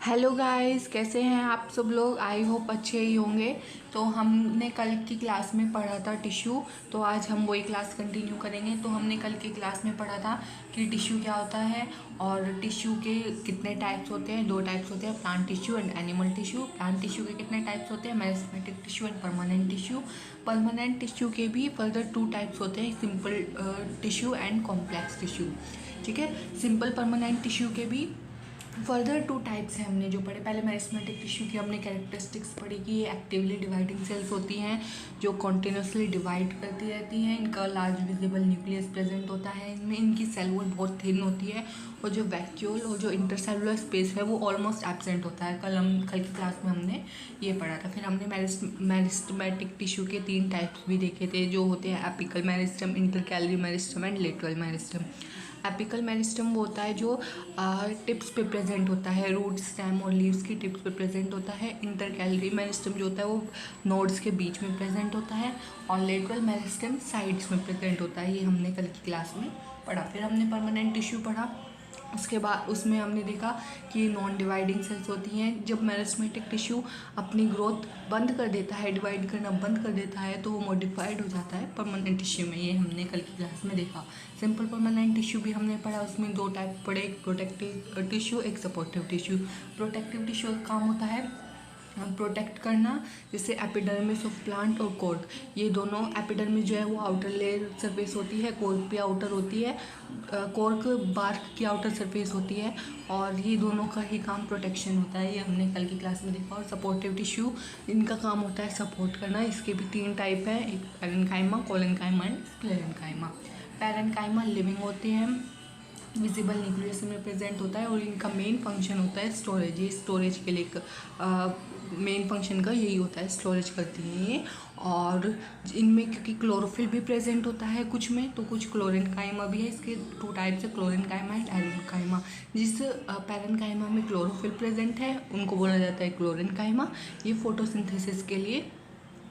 Hello guys, कैसे हैं आप सब लोग। आई होप अच्छे ही होंगे। तो हमने कल की क्लास में पढ़ा था टिश्यू, तो आज हम वही क्लास कंटिन्यू करेंगे। तो हमने कल की क्लास में पढ़ा था कि टिश्यू क्या होता है और टिश्यू के कितने टाइप्स होते हैं। दो टाइप्स होते हैं, plant tissue and animal tissue. Plant tissue के कितने टाइप्स होते हैं, meristematic tissue and permanent tissue. Permanent tissue के भी फर्दर टू टाइप्स होते हैं, simple tissue and complex tissue. ठीक है, सिंपल परमानेंट टिश्यू के भी फर्दर टू टाइप्स हैं हमने जो पढ़े। पहले मेरिस्टेमेटिक टिश्यू की हमने कैरेक्टरिस्टिक्स पढ़ी कि ये एक्टिवली डिवाइडिंग सेल्स होती हैं जो कॉन्टिन्यूसली डिवाइड करती रहती हैं। इनका लार्ज विजिबल न्यूक्लियस प्रेजेंट होता है इनमें। इनकी सेल वॉल बहुत थिन होती है और जो वैक्यूल और जो इंटरसेलुलर स्पेस है वो ऑलमोस्ट एब्सेंट होता है। कल की क्लास में हमने ये पढ़ा था। फिर हमने मेरिस्टेमेटिक टिश्यू के तीन टाइप्स भी देखे थे जो होते हैं apical meristem, intercalary meristem and lateral meristem. Apical meristem वो होता है जो टिप्स पे प्रेजेंट होता है, रूट, स्टेम और लीव्स की टिप्स पे प्रेजेंट होता है। इंटरकैलरी मेरिस्टम जो होता है वो नोड्स के बीच में प्रेजेंट होता है और लेटरल मेरिस्टम साइड्स में प्रेजेंट होता है। ये हमने कल की क्लास में पढ़ा। फिर हमने परमानेंट टिश्यू पढ़ा। उसके बाद उसमें हमने देखा कि नॉन डिवाइडिंग सेल्स होती हैं। जब मेरिस्टेमेटिक टिश्यू अपनी ग्रोथ बंद कर देता है, डिवाइड करना बंद कर देता है, तो वो मॉडिफाइड हो जाता है परमानेंट टिश्यू में। ये हमने कल की क्लास में देखा। सिंपल परमानेंट टिश्यू भी हमने पढ़ा, उसमें दो टाइप पढ़े, एक प्रोटेक्टिव टिश्यू, एक सपोर्टिव टिश्यू। प्रोटेक्टिव टिश्यू का काम होता है प्रोटेक्ट करना, जैसे एपिडर्मिस ऑफ प्लांट और कोर्क। ये दोनों, एपिडर्मिस जो है वो आउटर लेयर सरफेस होती है, कोर्क भी आउटर होती है, कोर्क बार्क की आउटर सरफेस होती है और ये दोनों का ही काम प्रोटेक्शन होता है। ये हमने कल की क्लास में देखा। और सपोर्टिव टिश्यू, इनका काम होता है सपोर्ट करना। इसके भी तीन टाइप हैं, एक parenchyma, collenchyma and sclerenchyma. Parenchyma living होते हैं, विजिबल न्यूक्लियस में प्रेजेंट होता है और इनका मेन फंक्शन होता है स्टोरेज। ये स्टोरेज के लिए मेन फंक्शन का यही होता है, स्टोरेज करती हैं ये। और इनमें क्योंकि क्लोरोफिल भी प्रेजेंट होता है कुछ में, तो कुछ क्लोरेन्काइमा भी है। इसके टू टाइप्स है, क्लोरेन्काइमा एंड एरेन्काइमा। जिस पैरेन्काइमा में क्लोरोफिल प्रेजेंट है उनको बोला जाता है क्लोरेन्काइमा। ये फोटोसिंथेसिस के लिए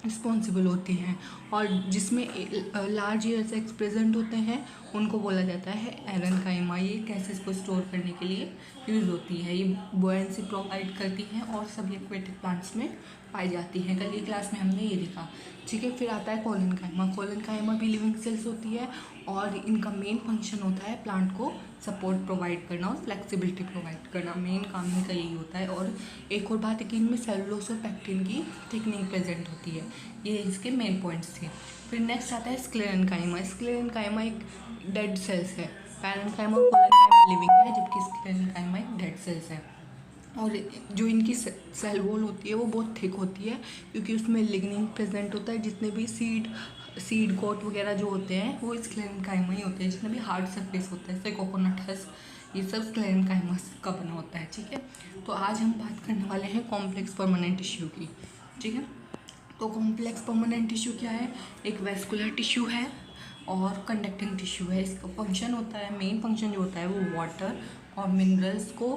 रिस्पॉन्सिबल होती हैं। और जिसमें लार्ज एयर सैक्स प्रेजेंट होते हैं उनको बोला जाता है एरेन्काइमा। ये गैसेस को स्टोर करने के लिए यूज़ होती है। ये बुओयेंसी प्रोवाइड करती हैं और सभी एक्वेटिक प्लांट्स में पाई जाती हैं। कल की क्लास में हमने ये देखा। ठीक है, फिर आता है कोलेन्काइमा। कोलेन्काइमा भी लिविंग सेल्स होती है और इनका मेन फंक्शन होता है प्लांट को सपोर्ट प्रोवाइड करना और फ्लेक्सिबिलिटी प्रोवाइड करना। मेन काम इनका यही होता है। और एक और बात है कि इनमें सेलुलोज और पेक्टिन की थिकनिंग प्रेजेंट होती है। ये इसके मेन पॉइंट्स थे। फिर नेक्स्ट आता है स्क्लेरेन्काइमा। स्क्लेरेन्काइमा एक डेड सेल्स है। पैरेन्काइमा और कोलेन्काइमा लिविंग है, जबकि स्क्लेरेन्काइमा एक डेड सेल्स है। और जो इनकी सेल वॉल होती है वो बहुत थिक होती है क्योंकि उसमें लिग्निन प्रेजेंट होता है। जितने भी सीड कोट वगैरह जो होते हैं वो स्क्लेरेन्काइमा ही होते हैं। जितने भी हार्ड सरफेस होता है, जैसे कोकोनट हस्क, ये सब स्क्लेरेन्काइमा का बना होता है। ठीक है, तो आज हम बात करने वाले हैं कॉम्प्लेक्स परमानेंट टिश्यू की। ठीक है, तो कॉम्प्लेक्स परमानेंट टिश्यू क्या है, एक वेस्कुलर टिश्यू है और कंडक्टिंग टिश्यू है। इसका फंक्शन होता है, मेन फंक्शन जो होता है वो वाटर और मिनरल्स को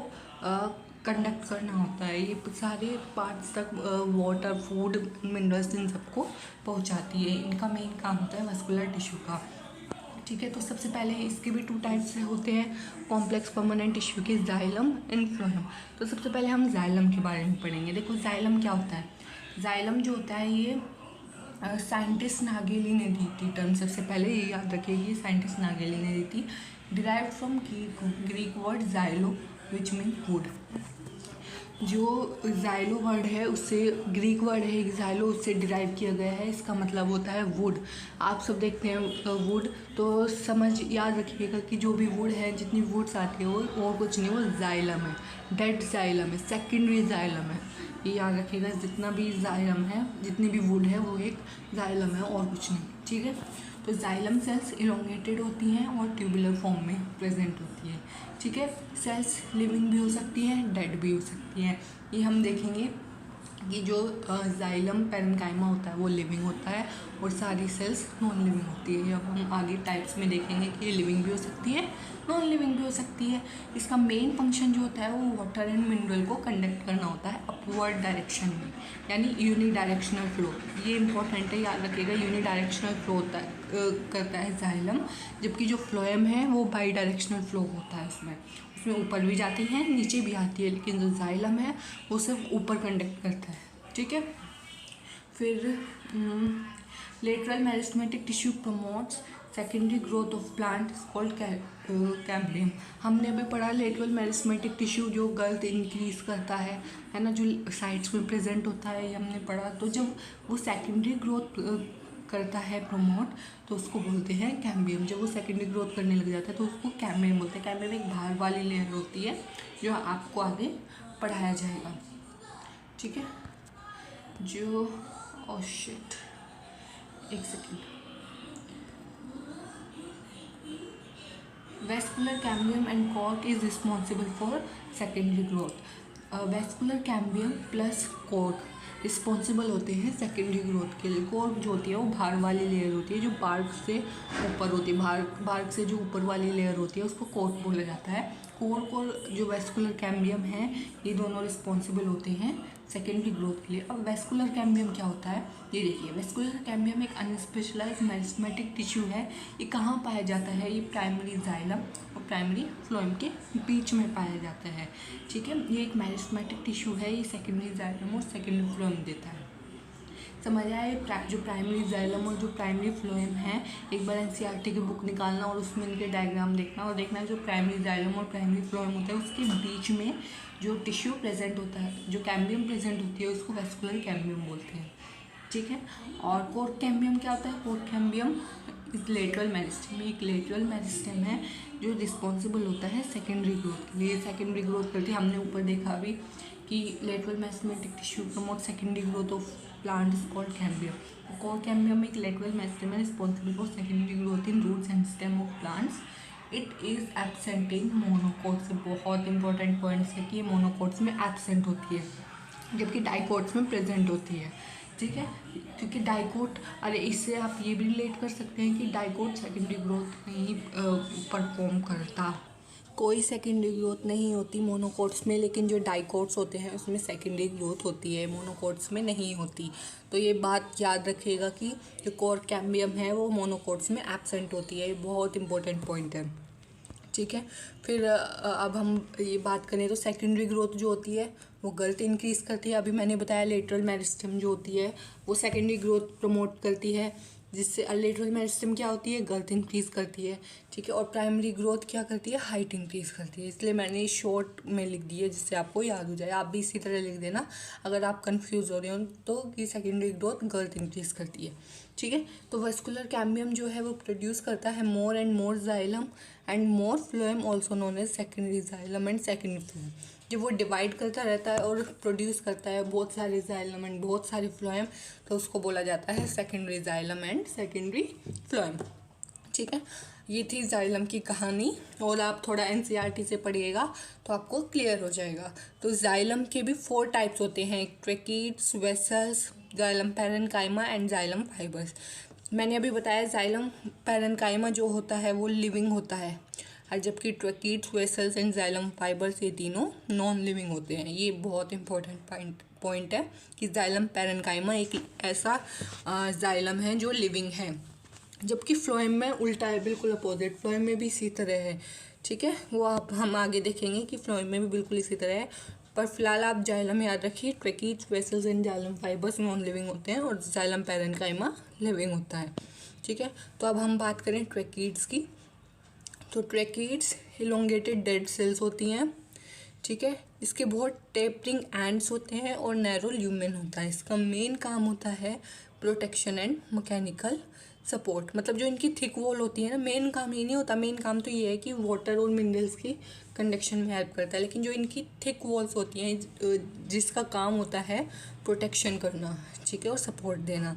कंडक्ट करना होता है। ये सारे पार्ट्स तक वाटर, फूड, मिनरल्स इन सबको पहुंचाती है। इनका मेन काम होता है वेस्कुलर टिश्यू का। ठीक है, तो सबसे पहले इसके भी टू टाइप्स होते हैं कॉम्प्लेक्स परमानेंट टिश्यू के, जाइलम एंड फ्लोएम। तो सबसे पहले हम जाइलम के बारे में पढ़ेंगे। देखो जाइलम क्या होता है। जाइलम जो होता है ये साइंटिस्ट नागेली ने दी थी टर्म। सबसे पहले ये याद रखिए, साइंटिस्ट नागेली ने दी थी। Derived from Greek word Xylo which mean would. जो जाइलो वर्ड है उससे, ग्रीक वर्ड है जाइलो, उससे डिराइव किया गया है। इसका मतलब होता है वुड। आप सब देखते हैं वुड, तो समझ याद रखिएगा कि जो भी वुड है, जितनी वुड्स आती है वो और कुछ नहीं, वो जाइलम है, डेड जाइलम है, सेकेंडरी जाइलम है। ये याद रखिएगा, जितना भी जाइलम है, जितनी भी वुड है वो एक जाइलम है और कुछ नहीं। ठीक है, तो जाइलम सेल्स इलोंगेटेड होती हैं और ट्यूबुलर फॉर्म में प्रेजेंट होती है। ठीक है, सेल्स लिविंग भी हो सकती हैं, डेड भी हो सकती हैं। ये हम देखेंगे कि जो जाइलम पैरेन्काइमा होता है वो लिविंग होता है और सारी सेल्स नॉन लिविंग होती है। अब हम आगे टाइप्स में देखेंगे कि ये लिविंग भी हो सकती है, नॉन लिविंग भी हो सकती है। इसका मेन फंक्शन जो होता है वो वाटर एंड मिनरल को कंडक्ट करना होता है अपवर्ड डायरेक्शन में, यानी यूनिडायरेक्शनल फ्लो। ये इंपॉर्टेंट है, याद रखिएगा, यूनिडायरेक्शनल फ्लो होता है करता है जाइलम, जबकि जो फ्लोएम है वो बाई डायरेक्शनल फ्लो होता है। उसमें उसमें ऊपर भी जाती हैं नीचे भी आती है, लेकिन जो जाइलम है वो सिर्फ ऊपर कंडक्ट करता है, ठीक है। फिर lateral meristematic tissue promotes secondary growth of plant called cambium. हमने अभी पढ़ा लेटरल मेरिस्टेमेटिक टिश्यू जो गर्थ इंक्रीज करता है ना, जो साइड्स में प्रेजेंट होता है, ये हमने पढ़ा। तो जब वो सेकेंडरी ग्रोथ करता है प्रमोट, तो उसको बोलते हैं कैम्बियम। जब वो सेकेंडरी ग्रोथ करने लग जाता है तो उसको कैम्बियम बोलते हैं। कैम्बियम एक बाहर वाली लेयर होती है जो आपको आगे पढ़ाया जाएगा, ठीक है। जो शिट, एक second. Vascular cambium and cork is responsible for secondary growth. Vascular cambium plus cork responsible होते हैं सेकेंडरी ग्रोथ के लिए। कॉर्क जो होती है वो बाहर वाली लेयर होती है जो बार्क से ऊपर होती है, बार्क से जो ऊपर वाली लेयर होती है उसको कॉर्क बोला जाता है। कॉर्क और जो वेस्कुलर कैम्बियम है ये दोनों रिस्पॉन्सिबल होते हैं सेकेंडरी ग्रोथ के लिए। अब वेस्कुलर कैम्बियम क्या होता है, ये देखिए। वेस्कुलर कैम्बियम एक अनस्पेशलाइज्ड मेरिस्टेमेटिक टिश्यू है। ये कहाँ पाया जाता है, ये प्राइमरी जाइलम और प्राइमरी फ्लोएम के बीच में पाया जाता है, ठीक है। ये एक मेरिस्टेमेटिक टिश्यू है, ये सेकेंडरी जाइलम और सेकेंडरी फ्लोएम देता है। समझ आया। जो प्राइमरी जाइलम और जो प्राइमरी फ्लोएम है, एक बार एनसीईआरटी की बुक निकालना और उसमें इनके डायग्राम देखना और देखना जो प्राइमरी जाइलम और प्राइमरी फ्लोएम होता है उसके बीच में जो टिश्यू प्रेजेंट होता है, जो कैम्बियम प्रेजेंट होती है, उसको वेस्कुलर कैम्बियम बोलते हैं, ठीक है। और कोर्क कैम्बियम क्या होता है, कोर्क कैम्बियम इस लेटरल मेरिस्टेम, एक लेटरल मेरिस्टेम है जो रिस्पॉन्सिबल होता है सेकेंडरी ग्रोथ के लिए। सेकेंडरी ग्रोथ करती है, हमने ऊपर देखा अभी कि lateral meristematic tissue promote secondary growth of plant is called cambium. Cork cambium एक लेटरल मेरिस्टेम है responsible for secondary growth in roots and stem of plants. It is absent in monocots. बहुत इंपॉर्टेंट पॉइंट्स है कि ये monocots में absent होती है जबकि डाइकोट्स में प्रेजेंट होती है, ठीक है। क्योंकि डाइकोट, अरे इससे आप ये भी रिलेट कर सकते हैं कि डाइकोट सेकेंडरी ग्रोथ नहीं परफॉर्म करता। कोई सेकेंडरी ग्रोथ नहीं होती मोनोकोट्स में, लेकिन जो डाइकोट्स होते हैं उसमें सेकेंडरी ग्रोथ होती है, मोनोकोट्स में नहीं होती। तो ये बात याद रखिएगा कि जो कोर्क कैम्बियम है वो मोनोकोट्स में एब्सेंट होती है। ये बहुत इंपॉर्टेंट पॉइंट है, ठीक है। फिर अब हम ये बात करें तो सेकेंडरी ग्रोथ जो होती है वो गर्थ इंक्रीज़ करती है। अभी मैंने बताया लेटरल मेरिस्टेम जो होती है वो सेकेंडरी ग्रोथ प्रमोट करती है, जिससे लेटरल मेरिस्टेम क्या होती है, गर्थ इंक्रीज़ करती है, ठीक है। और प्राइमरी ग्रोथ क्या करती है, हाइट इंक्रीज़ करती है। इसलिए मैंने शॉर्ट में लिख दी है जिससे आपको याद हो जाए। आप भी इसी तरह लिख देना अगर आप कंफ्यूज हो रहे हो तो, कि सेकेंडरी ग्रोथ गर्थ इंक्रीज़ करती है, ठीक है। तो वेस्कुलर कैम्बियम जो है वो प्रोड्यूस करता है more and more xylem and more phloem, also known as secondary xylem and secondary phloem. जब वो डिवाइड करता रहता है और प्रोड्यूस करता है बहुत सारे जाइलम एंड बहुत सारे फ्लोएम, तो उसको बोला जाता है secondary xylem and secondary phloem, ठीक है। ये थी जाइलम की कहानी, और आप थोड़ा एनसीईआरटी से पढ़िएगा तो आपको क्लियर हो जाएगा। तो जाइलम के भी 4 टाइप्स होते हैं, tracheids, vessels, xylem parenchyma and xylem fibres. मैंने अभी बताया जाइलम पैरेन्काइमा जो होता है वो लिविंग होता है, और जबकि tracheids, vessels and xylem fibres ये तीनों नॉन लिविंग होते हैं। ये बहुत इंपॉर्टेंट पॉइंट है कि जाइलम पैरेन्काइमा एक ऐसा जाइलम है जो लिविंग है, जबकि फ्लोएम में उल्टा है, बिल्कुल अपोजिट। फ्लोएम में भी इसी तरह है, ठीक है। वो हम आगे देखेंगे कि फ्लोएम में भी बिल्कुल इसी तरह है, पर फिलहाल आप जाइलम याद रखिए। Tracheids, vessels and xylem fibres non living होते हैं और जाइलम पैरेन्काइमा लिविंग होता है, ठीक है। तो अब हम बात करें ट्रैकीड्स की। तो ट्रैकीड्स इलोंगेटेड डेड सेल्स होती हैं, ठीक है। इसके बहुत टेपरिंग एंड्स होते हैं और नैरो ल्यूमेन होता है। इसका मेन काम होता है प्रोटेक्शन एंड मैकेनिकल सपोर्ट। मतलब जो इनकी थिक वॉल होती है ना, मेन काम ये नहीं होता। मेन काम तो ये है कि वाटर और मिनरल्स की कंडक्शन में हेल्प करता है, लेकिन जो इनकी थिक वॉल्स होती हैं जिसका काम होता है प्रोटेक्शन करना, ठीक है, और सपोर्ट देना।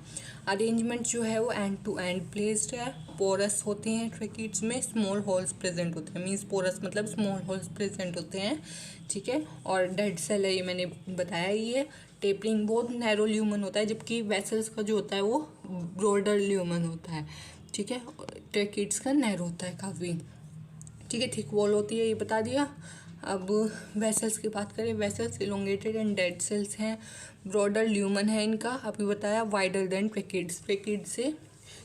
अरेंजमेंट जो है वो एंड टू एंड प्लेस्ड है। पोरस होते हैं ट्रैकीड्स में, स्मॉल होल्स प्रेजेंट होते हैं। मीन्स पोरस मतलब स्मॉल होल्स प्रेजेंट होते हैं, ठीक है। और डेड सेल है, ये मैंने बताया ही है। टेपरिंग बहुत नैरो ल्यूमन होता है, जबकि वेसल्स का जो होता है वो ब्रॉडर ल्यूमन होता है, ठीक है। ट्रैकीड्स का नैरो होता है काफ़ी, ठीक है। थिक वॉल होती है, ये बता दिया। अब वेसल्स की बात करें, vessels elongated and dead cells हैं। ब्रॉडर ल्यूमन है इनका, अभी बताया। वाइडर देन ट्रैकीड्स, ट्रैकीड्स से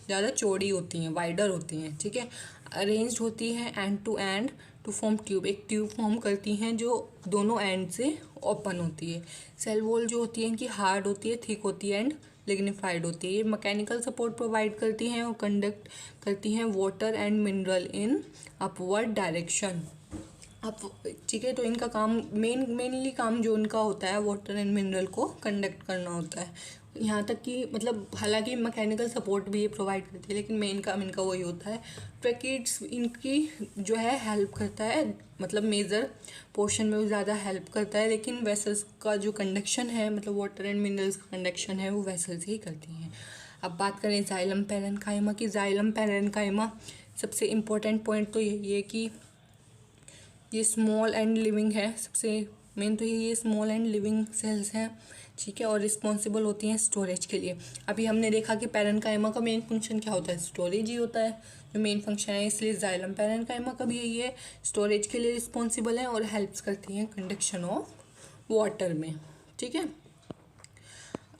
ज़्यादा चौड़ी होती हैं, वाइडर होती हैं, ठीक है। अरेंज्ड होती हैं end to end to form tube, एक ट्यूब फॉर्म करती हैं जो दोनों एंड से ओपन होती है। सेल वॉल जो होती है इनकी हार्ड होती है, थिक होती है एंड लिग्निफाइड होती है। ये मैकेनिकल सपोर्ट प्रोवाइड करती हैं और कंडक्ट करती हैं water and mineral in upward direction. अब ठीक है, तो इनका काम मेनली काम जो उनका होता है वाटर एंड मिनरल को कंडक्ट करना होता है। यहाँ तक कि मतलब हालांकि मैकेनिकल सपोर्ट भी ये प्रोवाइड करती है, लेकिन मेन काम इनका वही होता है। ट्रैकिड्स इनकी जो है हेल्प करता है, मतलब मेजर पोर्शन में वो ज़्यादा हेल्प करता है, लेकिन वेसल्स का जो कंडक्शन है, मतलब वाटर एंड मिनरल्स का कंडक्शन है, वो वेसल्स ही करती हैं। अब बात करें जाइलम पैरेन्काइमा की। जाइलम पैरेन्काइमा सबसे इम्पोर्टेंट पॉइंट तो यही है कि ये स्मॉल एंड लिविंग है। सबसे मेन तो ये स्मॉल एंड लिविंग सेल्स हैं, ठीक है, और रिस्पॉन्सिबल होती हैं स्टोरेज के लिए। अभी हमने देखा कि पैरेन्काइमा का मेन फंक्शन क्या होता है, स्टोरेज ही होता है जो मेन फंक्शन है, इसलिए जाइलम पैरेन्काइमा का भी यही है, स्टोरेज के लिए रिस्पॉन्सिबल है और हेल्प्स करती हैं कंडक्शन ऑफ वाटर में, ठीक है।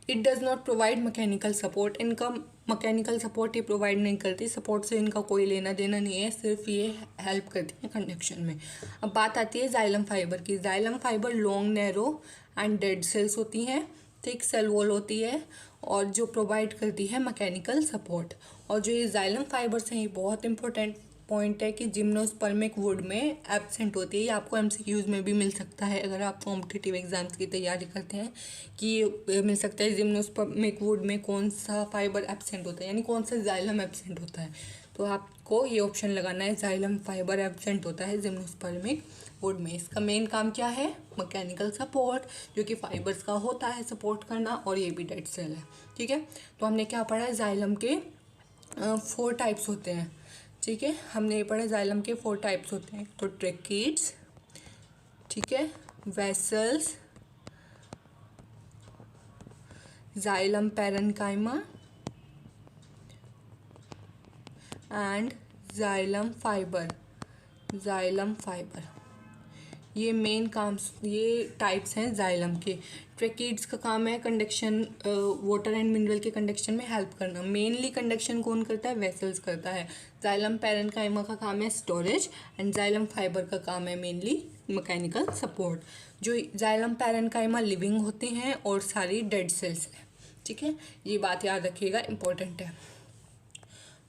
It does not provide mechanical support, इनका मैकेनिकल सपोर्ट ये प्रोवाइड नहीं करती, सपोर्ट से इनका कोई लेना देना नहीं है, सिर्फ ये हेल्प करती है कंडक्शन में। अब बात आती है जाइलम फाइबर की। Xylem fibre long narrow and dead cells होती हैं, थिक सेल वॉल होती है और जो प्रोवाइड करती है मैकेनिकल सपोर्ट। और जो ये जाइलम फाइबर्स हैं ये बहुत इंपॉर्टेंट पॉइंट है कि जिम्नोस्पर्मिक वुड में एब्सेंट होती है। ये आपको एमसीक्यूज में भी मिल सकता है अगर आप कॉम्पिटिटिव एग्जाम्स की तैयारी करते हैं, कि मिल सकता है जिम्नोस्पर्मिक वुड में कौन सा फाइबर एब्सेंट होता है, यानी कौन सा जाइलम एब्सेंट होता है। तो आपको ये ऑप्शन लगाना है, जाइलम फाइबर एब्सेंट होता है जिम्नोस्पर्मिक वुड में। इसका मेन काम क्या है, मैकेनिकल सपोर्ट, जो कि फाइबर्स का होता है सपोर्ट करना, और ये भी डेड सेल है, ठीक है। तो हमने क्या पढ़ा है, जाइलम के 4 टाइप्स होते हैं, ठीक है। हमने ये पढ़ा जाइलम के 4 टाइप्स होते हैं, तो ट्रैकिड्स, ठीक है, vessels, xylem parenchyma and xylem fibre. Xylem fibre ये मेन काम, ये टाइप्स हैं जाइलम के। ट्रैकिड्स का काम है कंडक्शन, वाटर एंड मिनरल के कंडक्शन में हेल्प करना। मेनली कंडक्शन कौन करता है, वेसल्स करता है। जाइलम पैरेन्काइमा का काम है स्टोरेज एंड जाइलम फाइबर का काम है मेनली मैकेनिकल सपोर्ट। जो जाइलम पैरेन्काइमा लिविंग होते हैं और सारी डेड सेल्स हैं, ठीक है, ये बात याद रखिएगा, इम्पोर्टेंट है।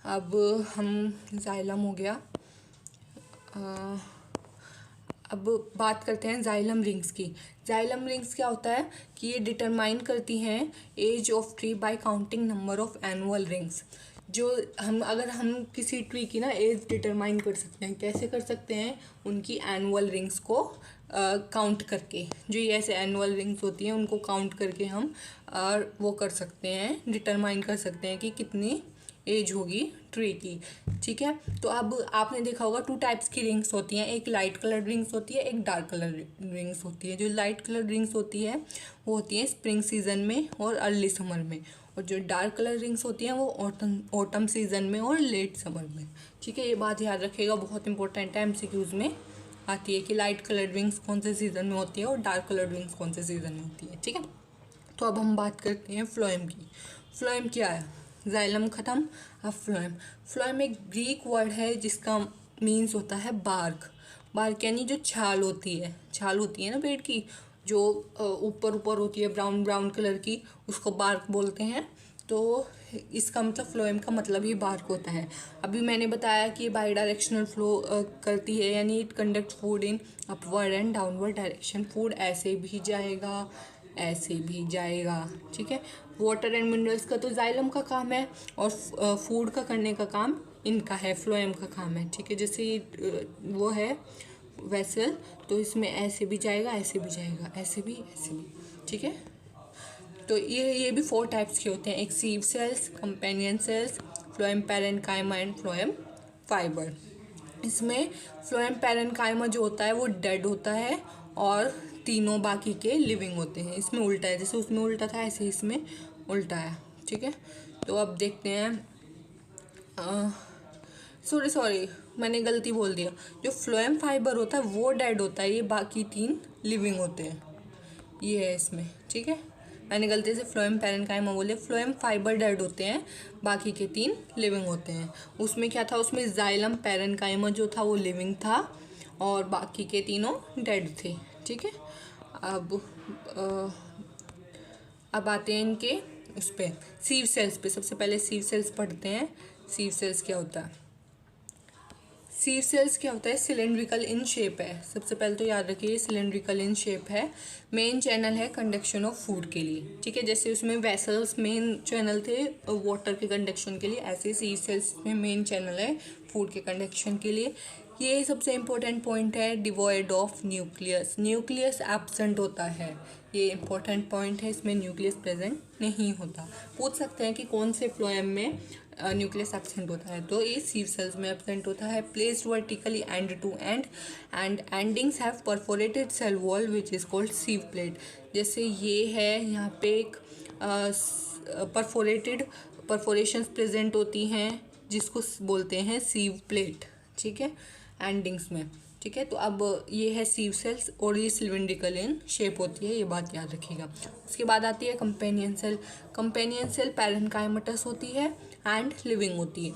अब हम जाइलम हो गया, अब बात करते हैं जाइलम रिंग्स की। जाइलम रिंग्स क्या होता है कि ये डिटरमाइन करती हैं age of tree by counting number of annual rings. जो अगर हम किसी ट्री की ना एज डिटरमाइन कर सकते हैं, कैसे कर सकते हैं, उनकी एनुअल रिंग्स को काउंट करके। जो ये ऐसे एनुअल रिंग्स होती हैं उनको काउंट करके हम वो कर सकते हैं, डिटरमाइन कर सकते हैं कि कितनी एज होगी ट्री की, ठीक है। तो अब आपने देखा होगा 2 टाइप्स की रिंग्स होती हैं, एक लाइट कलर रिंग्स होती है, एक डार्क कलर रिंग्स होती है। जो लाइट कलर रिंग्स होती है वो होती है स्प्रिंग सीजन में और अर्ली समर में, और जो डार्क कलर रिंग्स होती हैं वो ऑटम सीजन में और लेट समर में, ठीक है। ये बात याद रखिएगा, बहुत इंपॉर्टेंट है, एमसीक्यूज में आती है कि लाइट कलर रिंग्स कौन से सीज़न में होती है और डार्क कलर रिंग्स कौन से सीज़न में होती है, ठीक है। तो अब हम बात करते हैं फ्लोएम की। फ्लोएम क्या है, जाइलम ख़त्म, अब फ्लोएम। फ्लोएम एक ग्रीक वर्ड है जिसका मीन्स होता है बार्क। बार्क यानी जो छाल होती है ना पेड़ की, जो ऊपर ऊपर होती है ब्राउन ब्राउन कलर की, उसको बार्क बोलते हैं। तो इसका मतलब फ्लोएम का मतलब ही बार्क होता है। अभी मैंने बताया कि बाई डायरेक्शनल फ्लो करती है, यानी it conduct food in upward and downward direction. Food ऐसे भी जाएगा, ऐसे भी जाएगा, ठीक है। वाटर एंड मिनरल्स का तो जाइलम का काम है और फूड का करने का काम इनका है, फ्लोएम का काम है, ठीक है। जैसे वो है वेसल, तो इसमें ऐसे भी जाएगा, ऐसे भी जाएगा, ऐसे भी, ठीक है। तो ये भी 4 टाइप्स के होते हैं, एक sieve cells, companion cells, phloem parenchyma and phloem fibre. इसमें फ्लोएम पैरेन्काइमा जो होता है वो डेड होता है और तीनों बाकी के लिविंग होते हैं। इसमें उल्टा है, जैसे उसमें उल्टा था ऐसे इसमें उल्टा है, ठीक है। तो अब देखते हैं, सॉरी मैंने गलती बोल दिया, जो फ्लोएम फाइबर होता है वो डेड होता है, ये बाकी 3 लिविंग होते हैं, ये है इसमें, ठीक है। मैंने गलती से फ्लोएम पैरेन्काइमा बोले, फ्लोएम फाइबर डेड होते हैं, बाकी के 3 लिविंग होते हैं। उसमें क्या था, उसमें जाइलम पैरेन्काइमा जो था वो लिविंग था और बाकी के तीनों डेड थे। ठीक है, अब अब आते हैं इनके उस पर सीव सेल्स पे। सबसे पहले सीव सेल्स पढ़ते हैं। सीव सेल्स क्या होता है? सीव सेल्स क्या होता है? सिलेंड्रिकल इन शेप है। सबसे पहले तो याद रखिए सिलेंड्रिकल इन शेप है। मेन चैनल है कंडक्शन ऑफ फूड के लिए। ठीक है, जैसे उसमें वेसल्स मेन चैनल थे वाटर के कंडक्शन के लिए, ऐसे सीव सेल्स में मेन चैनल है फूड के कंडक्शन के लिए। ये सबसे इम्पोर्टेंट पॉइंट है, devoid of nucleus. Nucleus absent होता है, ये इम्पोर्टेंट पॉइंट है, इसमें न्यूक्लियस प्रेजेंट नहीं होता। पूछ सकते हैं कि कौन से फ्लोएम में न्यूक्लियस एब्सेंट होता है, तो ये सीव सेल्स में एब्सेंट होता है। Placed vertically end to end end endings have perforated cell wall which is called sieve plate. जैसे ये है, यहाँ पे एक परफोरेशंस प्रेजेंट होती हैं जिसको बोलते हैं सीव प्लेट। ठीक है, एंडिंग्स में। ठीक है, तो अब ये है सीव सेल्स और ये सिलिंड्रिकल इन शेप होती है, ये बात याद रखिएगा। उसके बाद आती है companion cell. Companion cell parenchymatous होती है एंड लिविंग होती है।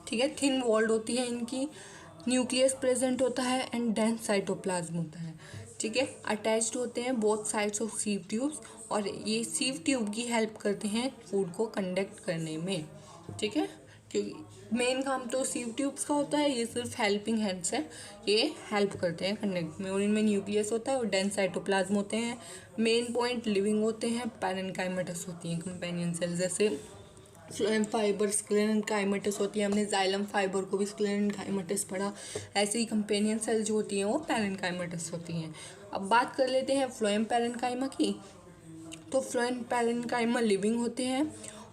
ठीक है, थिन वॉल्ड होती है इनकी, न्यूक्लियस प्रेजेंट होता है एंड डेंस साइटोप्लाज्म होता है। ठीक है, अटैच्ड होते हैं both sides of sieve tubes, और ये सीव ट्यूब की हेल्प करते हैं फूड को कंडक्ट करने में। ठीक है, क्योंकि मेन काम तो सीव ट्यूब्स का होता है, ये सिर्फ हेल्पिंग हैंड्स है, ये हेल्प करते हैं कंडक्ट में। और इनमें न्यूक्लियस होता है और डेंस साइटोप्लाज्म होते हैं। मेन पॉइंट लिविंग होते हैं, पैरेन्काइमेटस होती हैं कंपेनियन सेल। जैसे फ्लोएम फाइबर स्क्लेरेन्काइमेटस होती है, हमने जाइलम फाइबर को भी स्क्लेरेन्काइमेटस पढ़ा। ऐसे ही कंपेनियन सेल जो होती हैं वो पैरेन्काइमेटस होती हैं। अब बात कर लेते हैं फ्लोएम पैरेन्काइमा की। तो फ्लोएम पैरेन्काइमा लिविंग होते हैं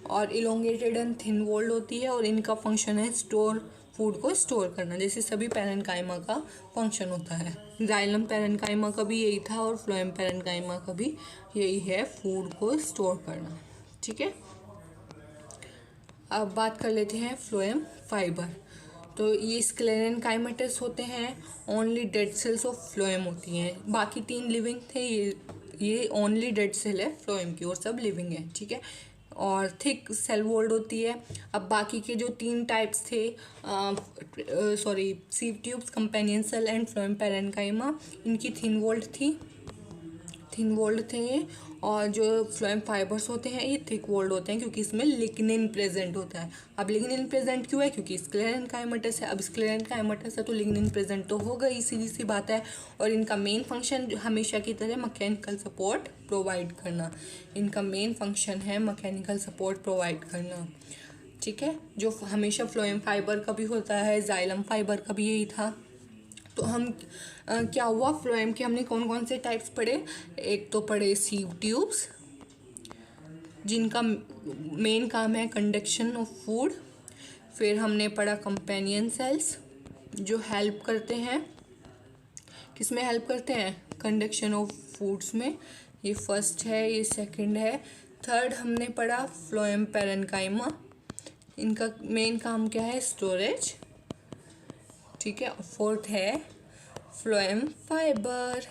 और इलोंगेटेड एंड थिन वॉल्ड होती है, और इनका फंक्शन है स्टोर, फूड को स्टोर करना, जैसे सभी पैरेन्काइमा का फंक्शन होता है। जाइलम पैरेन्काइमा का भी यही था और फ्लोएम पैरेन्काइमा का भी यही है, फूड को स्टोर करना। ठीक है, अब बात कर लेते हैं फ्लोएम फाइबर। तो ये स्क्लेरेन्काइमेटस होते हैं, only dead cells of phloem होती हैं। बाकी तीन लिविंग थे, ये ओनली डेड सेल है फ्लोएम की और सब लिविंग है। ठीक है, और थिक सेल वॉल्ड होती है। अब बाकी के जो तीन टाइप्स थे, sieve tubes, companion cell and phloem parenchyma, इनकी थिन वॉल्ड थी, थिन वॉल्ड थे। और जो फ्लोएम फाइबर्स होते हैं ये थिक वॉल्ड होते हैं, क्योंकि इसमें लिग्निन प्रेजेंट होता है। अब लिग्निन प्रेजेंट क्यों है? क्योंकि स्क्लेरेन्काइमेटस है। अब स्क्लेरेन्काइमेटस है तो लिग्निन प्रेजेंट तो होगा ही, सीधी सी बात है। और इनका मेन फंक्शन हमेशा की तरह मैकेनिकल सपोर्ट प्रोवाइड करना। इनका मेन फंक्शन है मैकेनिकल सपोर्ट प्रोवाइड करना। ठीक है, जो हमेशा फ्लोएम फाइबर का भी होता है, जाइलम फाइबर का भी यही था। तो हम क्या हुआ, फ्लोएम के हमने कौन कौन से टाइप्स पढ़े? एक तो पढ़े सीव ट्यूब्स, जिनका मेन काम है कंडक्शन ऑफ फूड। फिर हमने पढ़ा कंपेनियन सेल्स, जो हेल्प करते हैं, किस में हेल्प करते हैं? कंडक्शन ऑफ फूड्स में। ये फर्स्ट है, ये सेकंड है। थर्ड हमने पढ़ा फ्लोएम पैरेन्काइमा, इनका मेन काम क्या है? स्टोरेज। ठीक है, फोर्थ है फ्लोएम फाइबर,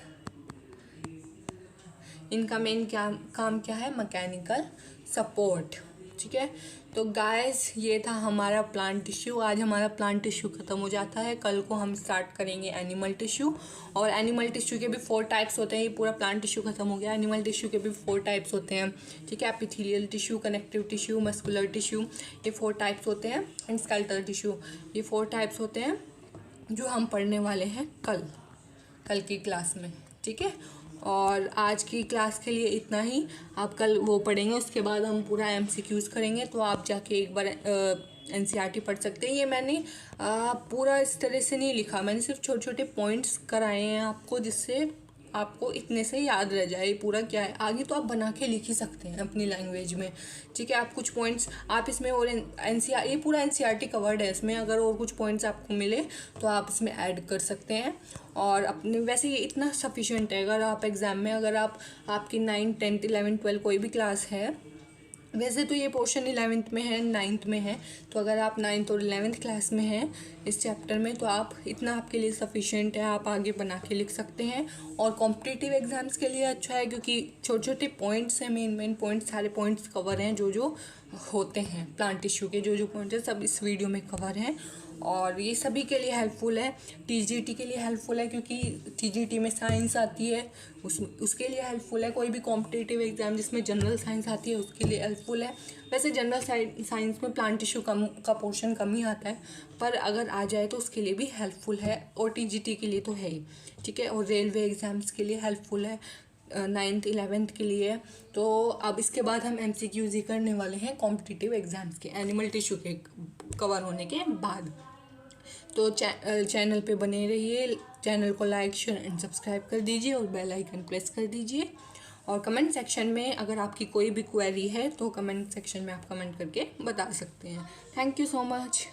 इनका मेन काम क्या है? Mechanical support. ठीक है, तो गाइस ये था हमारा प्लांट टिश्यू। आज हमारा प्लांट टिश्यू ख़त्म हो जाता है, कल को हम स्टार्ट करेंगे एनिमल टिश्यू। और एनिमल टिश्यू के भी 4 टाइप्स होते हैं। ये पूरा प्लांट टिश्यू ख़त्म हो गया, एनिमल टिश्यू के भी 4 टाइप्स होते हैं। ठीक है, epithelial tissue, connective tissue, muscular tissue, ये 4 टाइप्स होते हैं। एंड स्केलेटल टिश्यू, ये 4 टाइप्स होते हैं जो हम पढ़ने वाले हैं कल की क्लास में। ठीक है, और आज की क्लास के लिए इतना ही। आप कल वो पढ़ेंगे, उसके बाद हम पूरा MCQs करेंगे, तो आप जाके एक बार NCERT पढ़ सकते हैं। ये मैंने पूरा इस तरह से नहीं लिखा, मैंने सिर्फ छोटे छोटे पॉइंट्स कराए हैं आपको, जिससे आपको इतने से याद रह जाए पूरा क्या है। आगे तो आप बना के लिख ही सकते हैं अपनी लैंग्वेज में। ठीक है, आप कुछ पॉइंट्स आप इसमें और NCERT, ये पूरा NCERT कवर्ड है, इसमें अगर और कुछ पॉइंट्स आपको मिले तो आप इसमें ऐड कर सकते हैं। और अपने वैसे ये इतना सफिशिएंट है, अगर आप एग्ज़ाम में, अगर आपकी 9, 10, 11, 12 कोई भी क्लास है, वैसे तो ये पोर्शन 11th में है, 9th में है, तो अगर आप 9th और 11th क्लास में हैं इस चैप्टर में, तो आप इतना आपके लिए सफिशिएंट है, आप आगे बना के लिख सकते हैं। और कॉम्पिटिटिव एग्ज़ाम्स के लिए अच्छा है, क्योंकि छोटे छोटे पॉइंट्स हैं, मेन पॉइंट्स, सारे पॉइंट्स कवर हैं जो होते हैं प्लांट टिश्यू के, जो पॉइंट्स हैं सब इस वीडियो में कवर हैं। और ये सभी के लिए हेल्पफुल है। टीजीटी के लिए हेल्पफुल है क्योंकि टीजीटी में साइंस आती है, उसके लिए हेल्पफुल है। कोई भी कॉम्पिटिटिव एग्ज़ाम जिसमें जनरल साइंस आती है उसके लिए हेल्पफुल है। वैसे जनरल साइंस में प्लांट टिश्यू का पोर्शन कम ही आता है, पर अगर आ जाए तो उसके लिए भी हेल्पफुल है, और टीजीटी के लिए तो है ही, ठीक है। और रेलवे एग्ज़ाम्स के लिए हेल्पफुल है, 9th 11th के लिए। तो अब इसके बाद हम MCQs ही करने वाले हैं कॉम्पिटिटिव एग्ज़ाम्स के, एनिमल टिश्यू के कवर होने के बाद। तो चैनल पे बने रहिए, चैनल को लाइक शेयर एंड सब्सक्राइब कर दीजिए और बेल आइकन प्रेस कर दीजिए। और कमेंट सेक्शन में अगर आपकी कोई भी क्वेरी है तो कमेंट सेक्शन में आप कमेंट करके बता सकते हैं। Thank you so much.